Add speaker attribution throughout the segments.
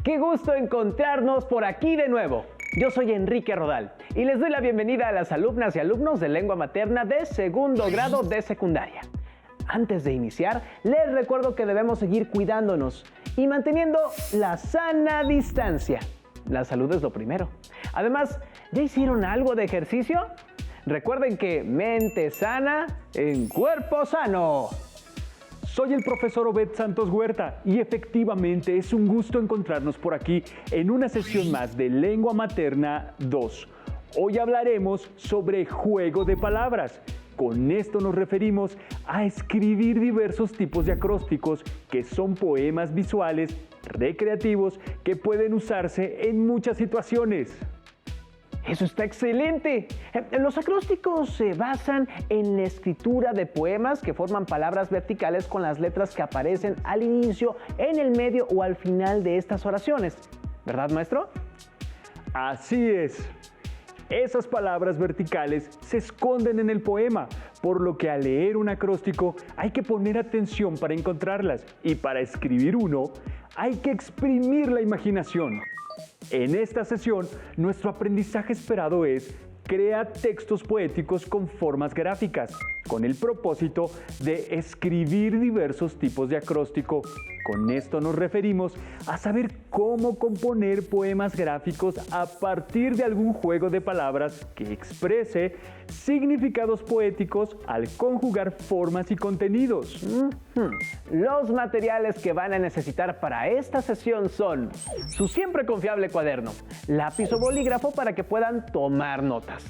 Speaker 1: Qué gusto encontrarnos por aquí de nuevo. Yo soy Enrique Rodal y les doy la bienvenida a las alumnas y alumnos de lengua materna de segundo grado de secundaria. Antes de iniciar, les recuerdo que debemos seguir cuidándonos y manteniendo la sana distancia. La salud es lo primero. Además, ¿ya hicieron algo de ejercicio? Recuerden que mente sana en cuerpo sano.
Speaker 2: Soy el profesor Obed Santos Huerta y efectivamente es un gusto encontrarnos por aquí en una sesión más de Lengua Materna 2. Hoy hablaremos sobre juego de palabras. Con esto nos referimos a escribir diversos tipos de acrósticos que son poemas visuales, recreativos, que pueden usarse en muchas situaciones.
Speaker 1: ¡Eso está excelente! Los acrósticos se basan en la escritura de poemas que forman palabras verticales con las letras que aparecen al inicio, en el medio o al final de estas oraciones. ¿Verdad, maestro?
Speaker 2: Así es. Esas palabras verticales se esconden en el poema, por lo que al leer un acróstico hay que poner atención para encontrarlas y para escribir uno hay que exprimir la imaginación. En esta sesión, nuestro aprendizaje esperado es crear textos poéticos con formas gráficas, con el propósito de escribir diversos tipos de acróstico. Con esto nos referimos a saber cómo componer poemas gráficos a partir de algún juego de palabras que exprese significados poéticos al conjugar formas y contenidos.
Speaker 1: Los materiales que van a necesitar para esta sesión son su siempre confiable cuaderno, lápiz o bolígrafo para que puedan tomar notas.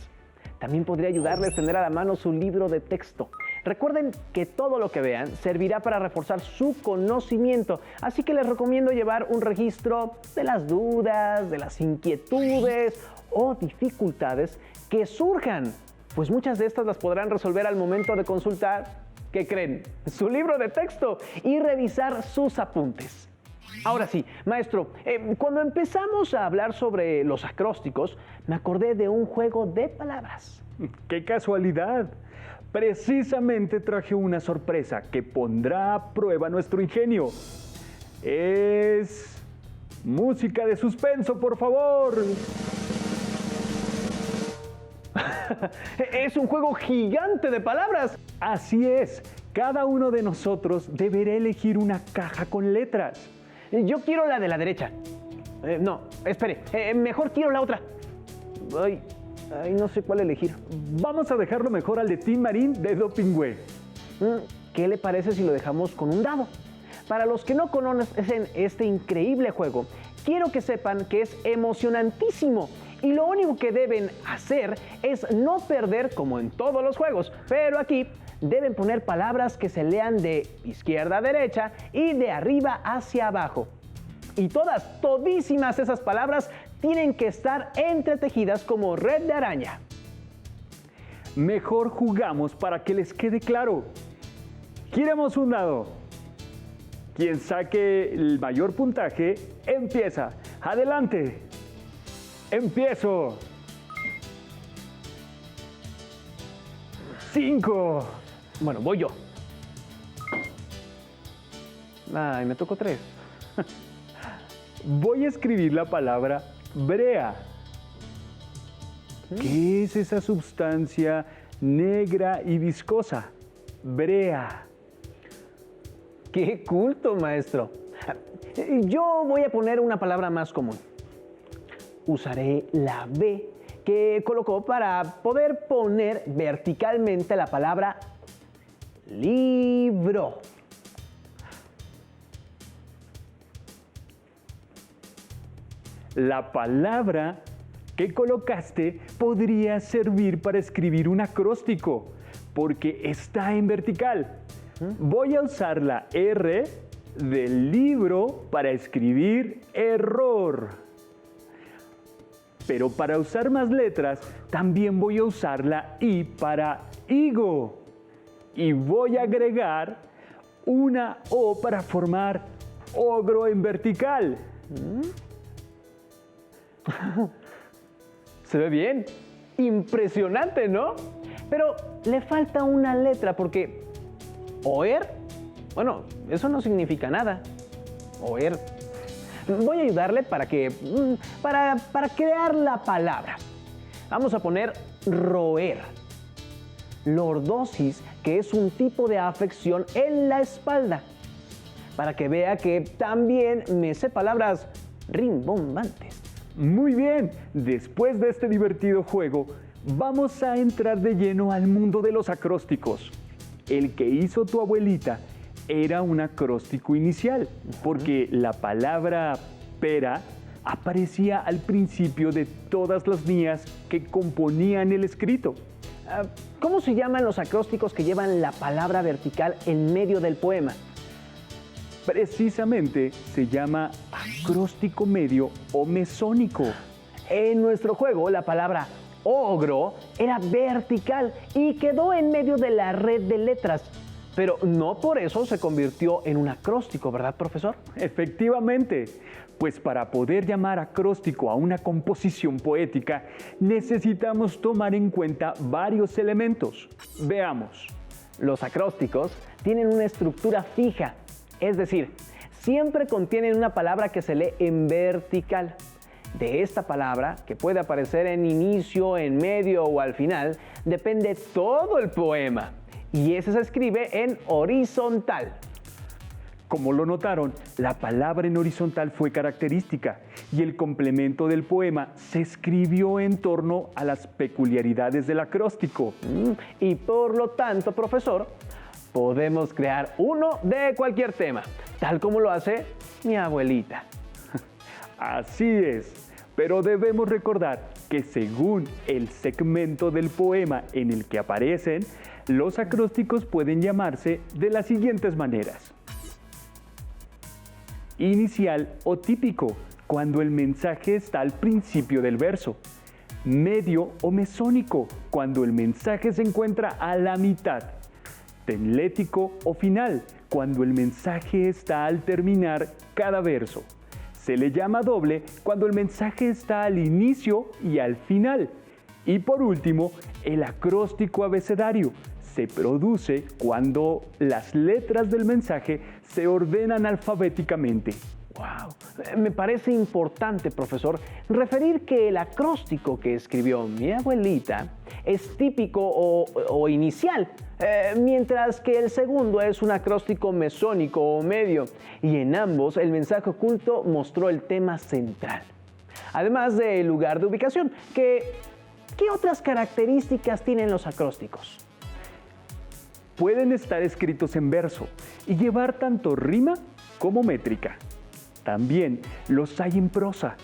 Speaker 1: También podría ayudarles tener a la mano su libro de texto. Recuerden que todo lo que vean servirá para reforzar su conocimiento, así que les recomiendo llevar un registro de las dudas, de las inquietudes o dificultades que surjan, pues muchas de estas las podrán resolver al momento de consultar, ¿qué creen?, su libro de texto y revisar sus apuntes. Ahora sí, maestro, cuando empezamos a hablar sobre los acrósticos, me acordé de un juego de palabras.
Speaker 2: ¡Qué casualidad! Precisamente traje una sorpresa que pondrá a prueba nuestro ingenio. Es música de suspenso, por favor.
Speaker 1: Es un juego gigante de palabras.
Speaker 2: Así es, cada uno de nosotros deberá elegir una caja con letras.
Speaker 1: Yo quiero la de la derecha. No, espere, mejor quiero la otra. Ay, no sé cuál elegir.
Speaker 2: Vamos a dejarlo mejor al de Tin Marín de Dopingüe.
Speaker 1: ¿Qué le parece si lo dejamos con un dado? Para los que no conocen este increíble juego, quiero que sepan que es emocionantísimo y lo único que deben hacer es no perder como en todos los juegos, pero aquí deben poner palabras que se lean de izquierda a derecha y de arriba hacia abajo. Y todísimas esas palabras tienen que estar entretejidas como red de araña.
Speaker 2: Mejor jugamos para que les quede claro. Giremos un dado. Quien saque el mayor puntaje, empieza. ¡Adelante! ¡Empiezo! 5.
Speaker 1: Bueno, voy yo. Ay, me tocó 3.
Speaker 2: Voy a escribir la palabra brea. ¿Qué es esa sustancia negra y viscosa? Brea.
Speaker 1: ¡Qué culto, maestro! Yo voy a poner una palabra más común. Usaré la B que colocó para poder poner verticalmente la palabra libro.
Speaker 2: La palabra que colocaste podría servir para escribir un acróstico, porque está en vertical. Voy a usar la R del libro para escribir error. Pero para usar más letras, también voy a usar la I para higo. Y voy a agregar una O para formar ogro en vertical.
Speaker 1: Se ve bien. Impresionante, ¿no? Pero le falta una letra porque oer, bueno, eso no significa nada. Oer. Voy a ayudarle para crear la palabra. Vamos a poner roer. Lordosis, que es un tipo de afección en la espalda. Para que vea que también me sé palabras rimbombantes.
Speaker 2: Muy bien, después de este divertido juego, vamos a entrar de lleno al mundo de los acrósticos. El que hizo tu abuelita era un acróstico inicial, porque la palabra pera aparecía al principio de todas las líneas que componían el escrito.
Speaker 1: ¿Cómo se llaman los acrósticos que llevan la palabra vertical en medio del poema?
Speaker 2: Precisamente se llama acróstico medio o mesónico.
Speaker 1: En nuestro juego, la palabra ogro era vertical y quedó en medio de la red de letras. Pero no por eso se convirtió en un acróstico, ¿verdad, profesor?
Speaker 2: Efectivamente, pues para poder llamar acróstico a una composición poética, necesitamos tomar en cuenta varios elementos. Veamos.
Speaker 1: Los acrósticos tienen una estructura fija, es decir, siempre contienen una palabra que se lee en vertical. De esta palabra, que puede aparecer en inicio, en medio o al final, depende todo el poema. Y ese se escribe en horizontal.
Speaker 2: Como lo notaron, la palabra en horizontal fue característica y el complemento del poema se escribió en torno a las peculiaridades del acróstico.
Speaker 1: Y por lo tanto, profesor, podemos crear uno de cualquier tema, tal como lo hace mi abuelita.
Speaker 2: Así es, pero debemos recordar que según el segmento del poema en el que aparecen, los acrósticos pueden llamarse de las siguientes maneras. Inicial o típico, cuando el mensaje está al principio del verso. Medio o mesónico, cuando el mensaje se encuentra a la mitad. Tenlético o final, cuando el mensaje está al terminar cada verso. Se le llama doble cuando el mensaje está al inicio y al final. Y por último, el acróstico abecedario. Se produce cuando las letras del mensaje se ordenan alfabéticamente.
Speaker 1: ¡Wow! Me parece importante, profesor, referir que el acróstico que escribió mi abuelita es típico o inicial, mientras que el segundo es un acróstico mesónico o medio, y en ambos el mensaje oculto mostró el tema central. Además del lugar de ubicación, ¿qué otras características tienen los acrósticos?
Speaker 2: Pueden estar escritos en verso y llevar tanto rima como métrica. También los hay en prosa.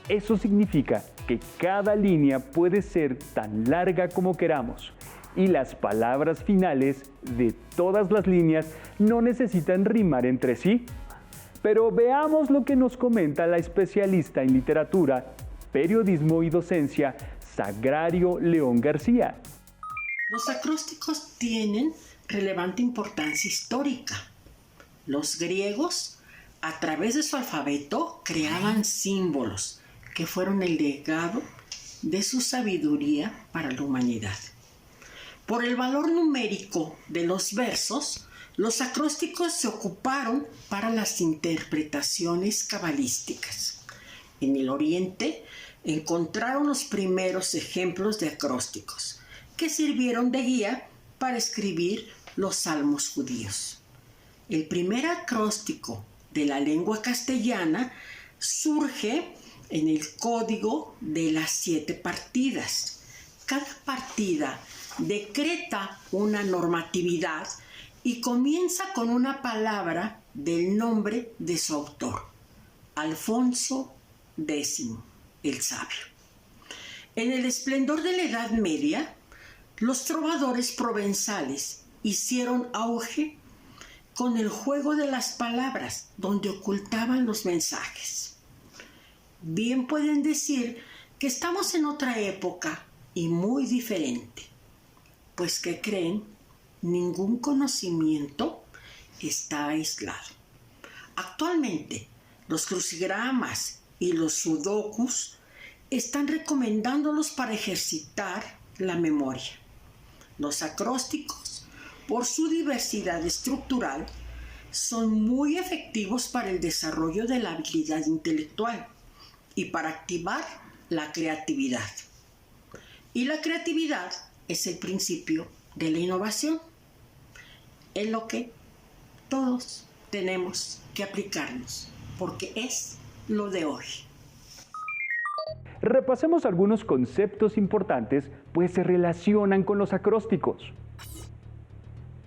Speaker 2: Eso significa que cada línea puede ser tan larga como queramos y las palabras finales de todas las líneas no necesitan rimar entre sí. Pero veamos lo que nos comenta la especialista en literatura, periodismo y docencia, Sagrario León García.
Speaker 3: Los acrósticos tienen relevante importancia histórica. Los griegos, a través de su alfabeto, creaban símbolos que fueron el legado de su sabiduría para la humanidad. Por el valor numérico de los versos, los acrósticos se ocuparon para las interpretaciones cabalísticas. En el Oriente encontraron los primeros ejemplos de acrósticos, que sirvieron de guía para escribir los salmos judíos. El primer acróstico de la lengua castellana surge en el código de las 7 partidas. Cada partida decreta una normatividad y comienza con una palabra del nombre de su autor, Alfonso X, el Sabio. En el esplendor de la Edad Media, los trovadores provenzales hicieron auge con el juego de las palabras, donde ocultaban los mensajes. Bien pueden decir que estamos en otra época y muy diferente, pues ¿qué creen? Ningún conocimiento está aislado. Actualmente, los crucigramas y los sudokus están recomendándolos para ejercitar la memoria. Los acrósticos, por su diversidad estructural, son muy efectivos para el desarrollo de la habilidad intelectual y para activar la creatividad. Y la creatividad es el principio de la innovación, en lo que todos tenemos que aplicarnos, porque es lo de hoy.
Speaker 2: Repasemos algunos conceptos importantes, pues se relacionan con los acrósticos.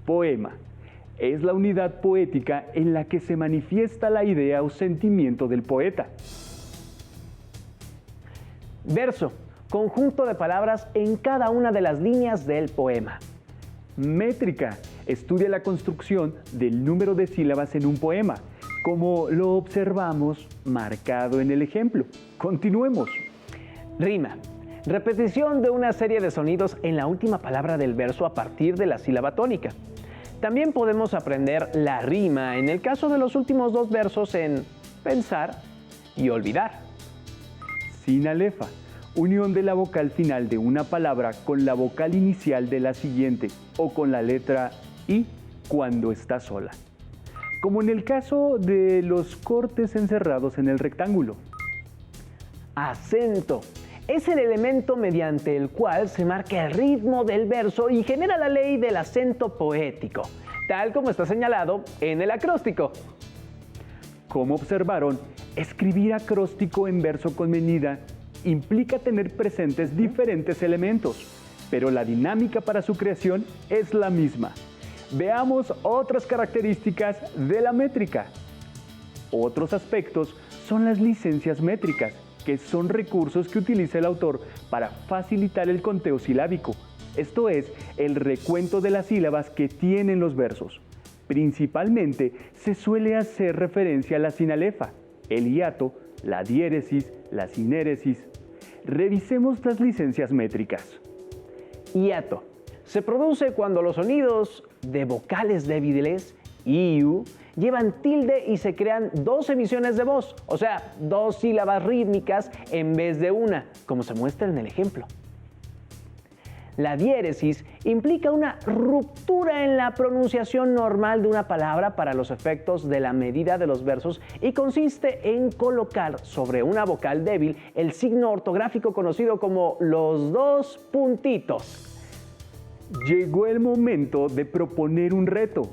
Speaker 2: Poema es la unidad poética en la que se manifiesta la idea o sentimiento del poeta.
Speaker 1: Verso, conjunto de palabras en cada una de las líneas del poema.
Speaker 2: Métrica estudia la construcción del número de sílabas en un poema, como lo observamos marcado en el ejemplo. Continuemos.
Speaker 1: Rima, repetición de una serie de sonidos en la última palabra del verso a partir de la sílaba tónica. También podemos aprender la rima en el caso de los últimos dos versos en pensar y olvidar.
Speaker 2: Sinalefa, unión de la vocal final de una palabra con la vocal inicial de la siguiente o con la letra I cuando está sola. Como en el caso de los cortes encerrados en el rectángulo.
Speaker 1: Acento. Es el elemento mediante el cual se marca el ritmo del verso y genera la ley del acento poético, tal como está señalado en el acróstico.
Speaker 2: Como observaron, escribir acróstico en verso con medida implica tener presentes diferentes elementos, pero la dinámica para su creación es la misma. Veamos otras características de la métrica. Otros aspectos son las licencias métricas, que son recursos que utiliza el autor para facilitar el conteo silábico, esto es, el recuento de las sílabas que tienen los versos. Principalmente se suele hacer referencia a la sinalefa, el hiato, la diéresis, la sinéresis. Revisemos las licencias métricas.
Speaker 1: Hiato. Se produce cuando los sonidos de vocales débiles, iu, llevan tilde y se crean dos emisiones de voz, o sea, dos sílabas rítmicas en vez de una, como se muestra en el ejemplo. La diéresis implica una ruptura en la pronunciación normal de una palabra para los efectos de la medida de los versos y consiste en colocar sobre una vocal débil el signo ortográfico conocido como los dos puntitos.
Speaker 2: Llegó el momento de proponer un reto.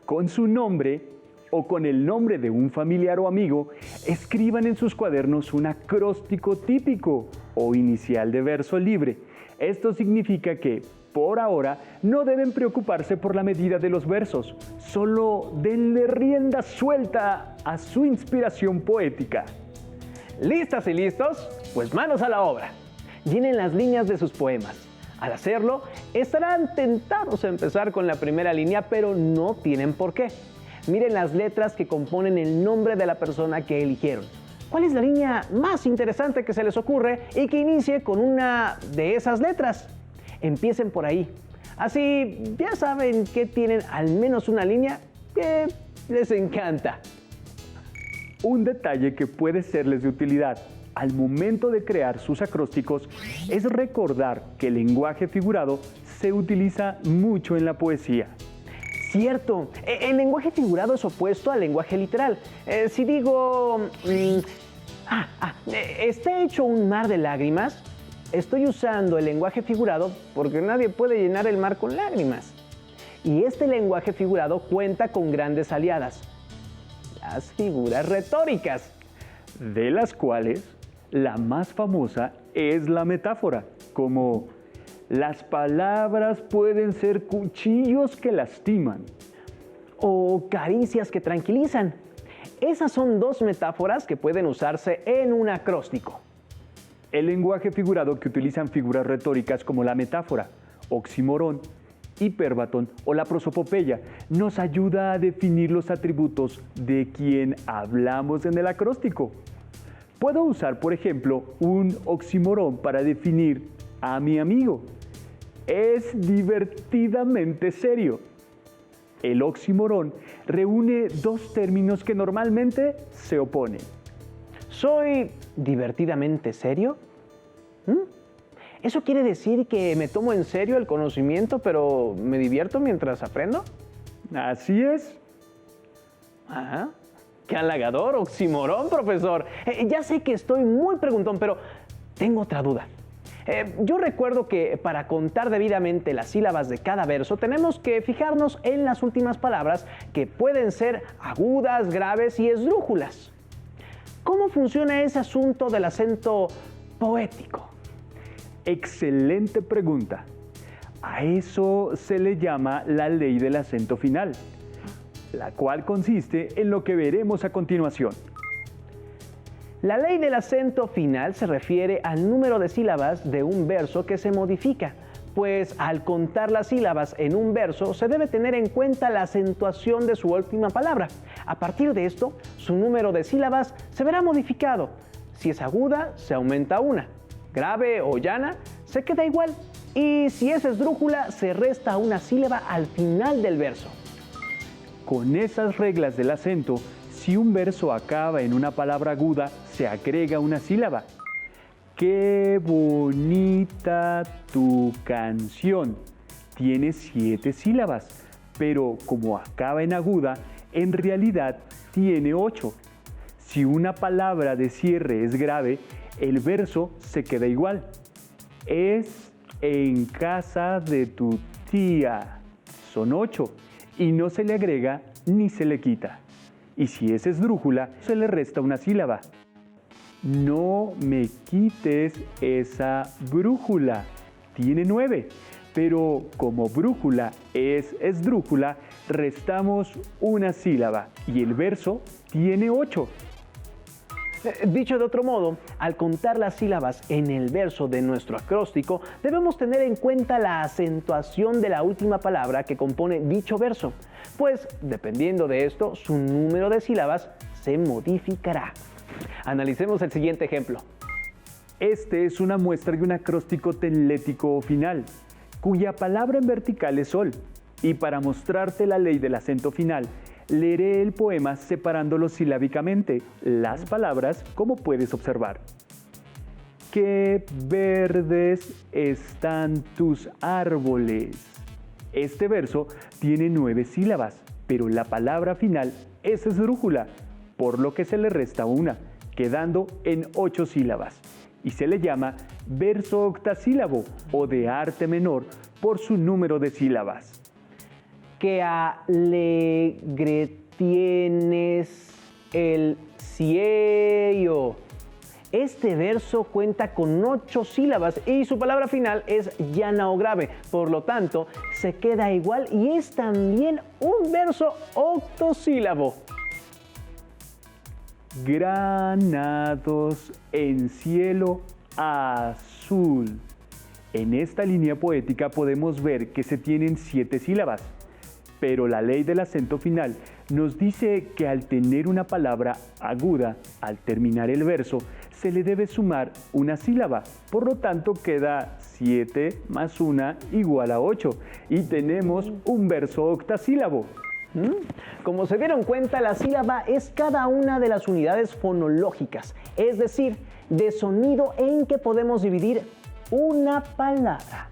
Speaker 2: Con su nombre o con el nombre de un familiar o amigo, escriban en sus cuadernos un acróstico típico o inicial de verso libre. Esto significa que, por ahora, no deben preocuparse por la medida de los versos, solo denle rienda suelta a su inspiración poética.
Speaker 1: ¿Listas y listos? Pues manos a la obra. Llenen las líneas de sus poemas. Al hacerlo, estarán tentados a empezar con la primera línea, pero no tienen por qué. Miren las letras que componen el nombre de la persona que eligieron. ¿Cuál es la línea más interesante que se les ocurre y que inicie con una de esas letras? Empiecen por ahí. Así ya saben que tienen al menos una línea que les encanta.
Speaker 2: Un detalle que puede serles de utilidad al momento de crear sus acrósticos es recordar que el lenguaje figurado se utiliza mucho en la poesía.
Speaker 1: Cierto, el lenguaje figurado es opuesto al lenguaje literal. Si digo, está hecho un mar de lágrimas, estoy usando el lenguaje figurado porque nadie puede llenar el mar con lágrimas. Y este lenguaje figurado cuenta con grandes aliadas, las figuras retóricas,
Speaker 2: de las cuales la más famosa es la metáfora, como las palabras pueden ser cuchillos que lastiman
Speaker 1: o caricias que tranquilizan. Esas son dos metáforas que pueden usarse en un acróstico.
Speaker 2: El lenguaje figurado que utilizan figuras retóricas como la metáfora, oxímoron, hipérbatón o la prosopopeya nos ayuda a definir los atributos de quien hablamos en el acróstico. Puedo usar, por ejemplo, un oxímoron para definir a mi amigo. Es divertidamente serio. El oxímoron reúne dos términos que normalmente se oponen.
Speaker 1: ¿Soy divertidamente serio? ¿Eso quiere decir que me tomo en serio el conocimiento, pero me divierto mientras aprendo?
Speaker 2: Así es.
Speaker 1: Ah, qué halagador, oxímoron, profesor. Ya sé que estoy muy preguntón, pero tengo otra duda. Yo recuerdo que para contar debidamente las sílabas de cada verso tenemos que fijarnos en las últimas palabras que pueden ser agudas, graves y esdrújulas. ¿Cómo funciona ese asunto del acento poético?
Speaker 2: Excelente pregunta. A eso se le llama la ley del acento final, la cual consiste en lo que veremos a continuación.
Speaker 1: La ley del acento final se refiere al número de sílabas de un verso que se modifica, pues al contar las sílabas en un verso se debe tener en cuenta la acentuación de su última palabra. A partir de esto, su número de sílabas se verá modificado. Si es aguda, se aumenta una. Grave o llana, se queda igual. Y si es esdrújula, se resta una sílaba al final del verso.
Speaker 2: Con esas reglas del acento, si un verso acaba en una palabra aguda, se agrega una sílaba. ¡Qué bonita tu canción! Tiene 7 sílabas, pero como acaba en aguda, en realidad tiene 8. Si una palabra de cierre es grave, el verso se queda igual. Es en casa de tu tía. Son 8 y no se le agrega ni se le quita. Y si es esdrújula, se le resta una sílaba. No me quites esa brújula. Tiene 9, pero como brújula es esdrújula, restamos una sílaba y el verso tiene 8.
Speaker 1: Dicho de otro modo, al contar las sílabas en el verso de nuestro acróstico, debemos tener en cuenta la acentuación de la última palabra que compone dicho verso, pues dependiendo de esto, su número de sílabas se modificará. Analicemos el siguiente ejemplo.
Speaker 2: Este es una muestra de un acróstico tenlético final, cuya palabra en vertical es sol, y para mostrarte la ley del acento final, leeré el poema separándolo silábicamente, las palabras, como puedes observar. ¡Qué verdes están tus árboles! Este verso tiene 9 sílabas, pero la palabra final es esdrújula, por lo que se le resta una, quedando en 8 sílabas, y se le llama verso octasílabo o de arte menor por su número de sílabas.
Speaker 1: ¡Qué alegre tienes el cielo! Este verso cuenta con 8 sílabas y su palabra final es llana o grave, por lo tanto se queda igual y es también un verso octosílabo.
Speaker 2: Granados en cielo azul. En esta línea poética podemos ver que se tienen 7 sílabas. Pero la ley del acento final nos dice que al tener una palabra aguda, al terminar el verso, se le debe sumar una sílaba. Por lo tanto, queda 7 más 1 igual a 8. Y tenemos un verso octasílabo.
Speaker 1: Como se dieron cuenta, la sílaba es cada una de las unidades fonológicas, es decir, de sonido en que podemos dividir una palabra.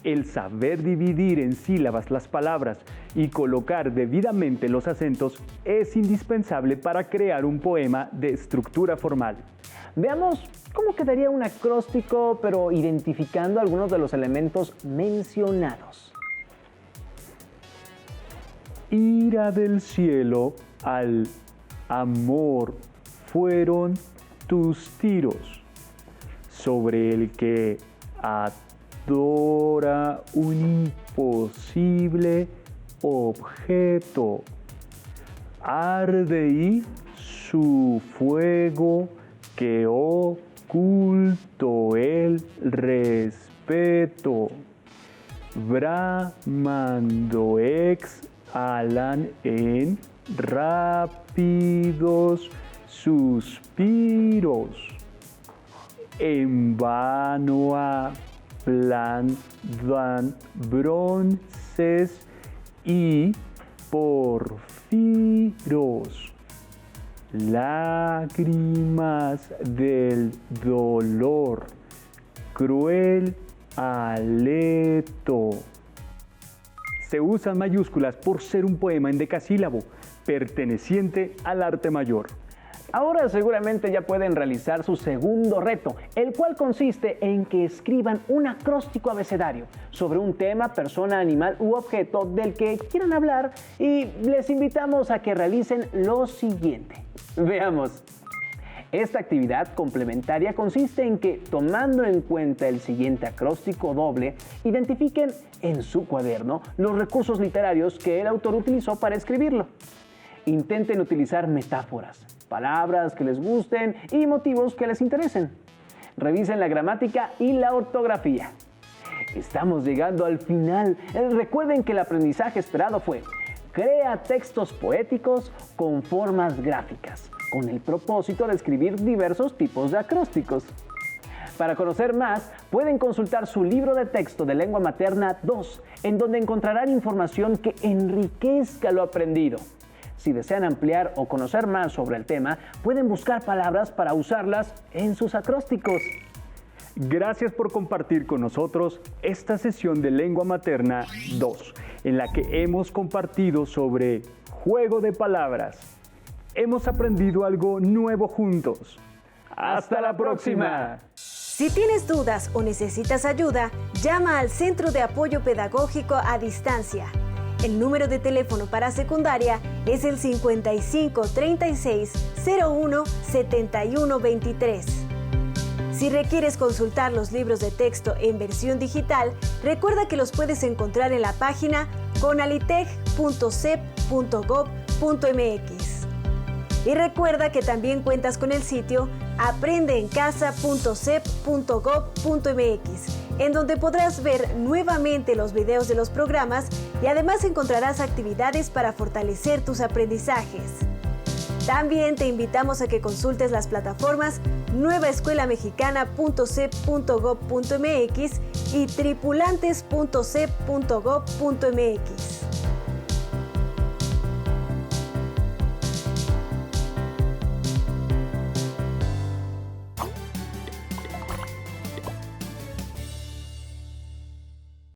Speaker 2: El saber dividir en sílabas las palabras y colocar debidamente los acentos es indispensable para crear un poema de estructura formal.
Speaker 1: Veamos cómo quedaría un acróstico, pero identificando algunos de los elementos mencionados.
Speaker 2: Ira del cielo al amor fueron tus tiros, sobre el que adora un imposible objeto. Arde y su fuego que oculto el respeto. Bramando exhalan en rápidos suspiros. En vano ablandan bronces y porfiros. Lágrimas del dolor, cruel aleto. Se usan mayúsculas por ser un poema en decasílabo, perteneciente al arte mayor.
Speaker 1: Ahora seguramente ya pueden realizar su segundo reto, el cual consiste en que escriban un acróstico abecedario sobre un tema, persona, animal u objeto del que quieran hablar, y les invitamos a que realicen lo siguiente. Veamos. Esta actividad complementaria consiste en que, tomando en cuenta el siguiente acróstico doble, identifiquen en su cuaderno los recursos literarios que el autor utilizó para escribirlo. Intenten utilizar metáforas, palabras que les gusten y motivos que les interesen. Revisen la gramática y la ortografía. Estamos llegando al final. Recuerden que el aprendizaje esperado fue: crea textos poéticos con formas gráficas, con el propósito de escribir diversos tipos de acrósticos. Para conocer más, pueden consultar su libro de texto de lengua materna 2, en donde encontrarán información que enriquezca lo aprendido. Si desean ampliar o conocer más sobre el tema, pueden buscar palabras para usarlas en sus acrósticos.
Speaker 2: Gracias por compartir con nosotros esta sesión de Lengua Materna 2, en la que hemos compartido sobre juego de palabras. Hemos aprendido algo nuevo juntos. ¡Hasta la próxima!
Speaker 4: Si tienes dudas o necesitas ayuda, llama al Centro de Apoyo Pedagógico a Distancia. El número de teléfono para secundaria es el 55 36 01 71 23. Si requieres consultar los libros de texto en versión digital, recuerda que los puedes encontrar en la página conalitech.cep.gov.mx. Y recuerda que también cuentas con el sitio aprendeencasa.cep.gov.mx, en donde podrás ver nuevamente los videos de los programas y además encontrarás actividades para fortalecer tus aprendizajes. También te invitamos a que consultes las plataformas nuevaescuelamexicana.cep.gov.mx y tripulantes.cep.gov.mx.